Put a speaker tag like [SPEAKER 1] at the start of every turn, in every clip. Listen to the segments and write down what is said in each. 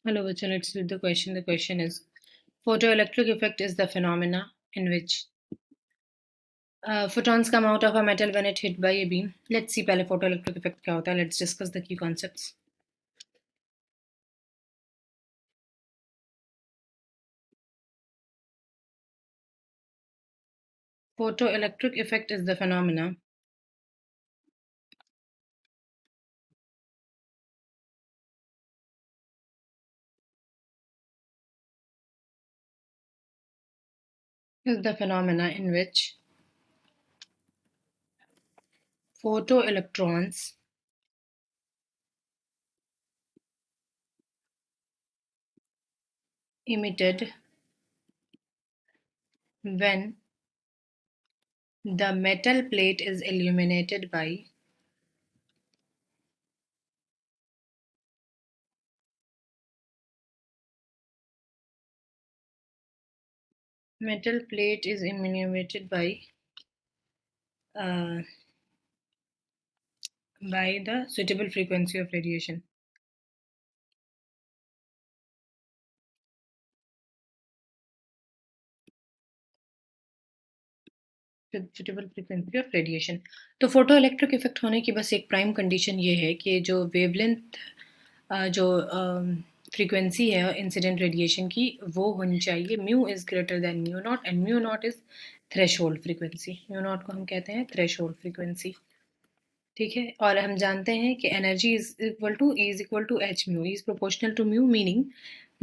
[SPEAKER 1] Hello, Bachchan. Let's read the question. The question is photoelectric effect is the phenomena in which photons come out of a metal when it hit by a beam. Let's see पहले photoelectric effect क्या होता है. Let's discuss the key concepts. Photoelectric effect is the phenomena in which photoelectrons emitted when the metal plate is illuminated by uh, the suitable frequency of radiation. Suitable frequency of radiation. तो photo electric effect होने की बस एक prime condition ये है कि जो wavelength जो फ्रीक्वेंसी है इंसिडेंट रेडिएशन की वो होनी चाहिए mu is greater than mu naught and mu naught is threshold frequency. Mu naught को हम कहते हैं थ्रेशोल्ड फ्रीक्वेंसी. ठीक है. और हम जानते हैं कि energy is equal to H mu is proportional to mu meaning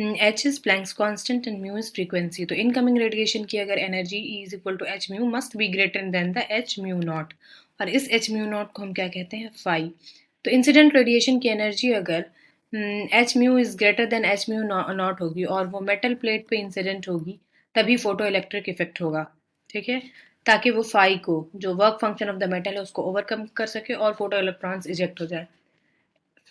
[SPEAKER 1] H is Planck's constant and mu is frequency. तो इनकमिंग रेडिएशन की अगर energy is equal to H mu must be greater than the H mu not. और इस H mu not को हम क्या कहते हैं फाई. तो इंसिडेंट रेडिएशन की एनर्जी अगर H mu is greater than H mu not होगी और वो मेटल प्लेट पे इंसिडेंट होगी तभी फोटो इलेक्ट्रिक इफेक्ट होगा. ठीक है. ताकि वो फाई को जो work function of the metal है उसको ओवरकम कर सके और फोटो इलेक्ट्रॉन्स इजेक्ट हो जाए.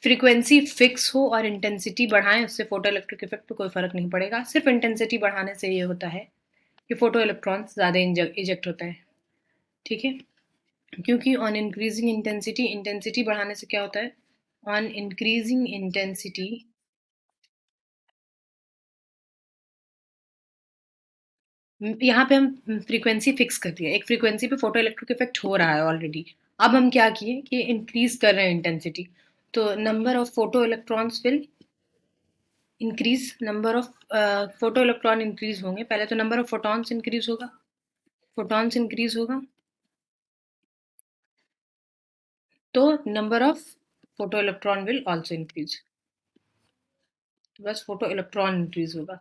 [SPEAKER 1] फ्रीक्वेंसी फिक्स हो और इंटेंसिटी बढ़ाएं उससे फोटो इलेक्ट्रिक इफेक्ट पे कोई फर्क नहीं पड़ेगा. सिर्फ इंटेंसिटी बढ़ाने से ये होता है कि फोटो इलेक्ट्रॉन्स ज़्यादा इजेक्ट होता है. ठीक है. क्योंकि ऑन इंक्रीजिंग इंटेंसिटी बढ़ाने से क्या होता है. ऑन इंक्रीजिंग इंटेंसिटी यहाँ पे हम फ्रीक्वेंसी फिक्स कर दिया. एक फ्रीक्वेंसी पे फोटो इलेक्ट्रिक इफेक्ट हो रहा है ऑलरेडी. अब हम क्या किए कि इंक्रीज कर रहे हैं इंटेंसिटी. तो number of photo electrons will increase. Number of photo electron increase होंगे. पहले तो नंबर ऑफ फोटॉन्स इंक्रीज होगा. फोटॉन्स इंक्रीज होगा तो number of photo electron will also increase. तो बस फोटो इलेक्ट्रॉन इंक्रीज होगा.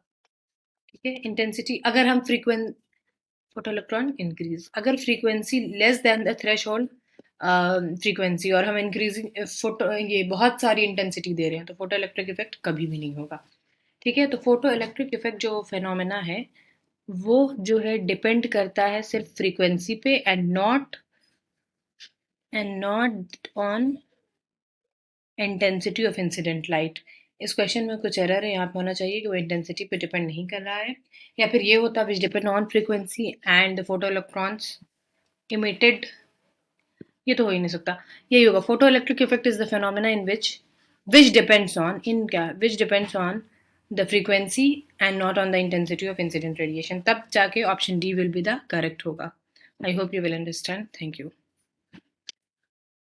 [SPEAKER 1] ठीक है. इंटेंसिटी अगर हम फोटो इलेक्ट्रॉन इंक्रीज अगर frequency less than the threshold frequency और हम इंक्रीजिंग फोटो ये बहुत सारी इंटेंसिटी दे रहे हैं तो फोटो इलेक्ट्रिक इफेक्ट कभी भी नहीं होगा. ठीक है. तो फोटो इलेक्ट्रिक इफेक्ट जो फेनोमेना है वो जो है डिपेंड करता है सिर्फ फ्रीक्वेंसी पे and not on intensity of incident light. इस क्वेश्चन में कुछ एरर है. यहाँ पे होना चाहिए कि वो इंटेंसिटी पे डिपेंड नहीं कर रहा है या फिर ये होता which depend on frequency and the photo electrons emitted. ये तो हो ही नहीं सकता. यही होगा. Photo electric effect is the phenomena in which depends on the frequency and not on the intensity of incident radiation. तब जाके option D will be the correct होगा. I hope you will understand. Thank you.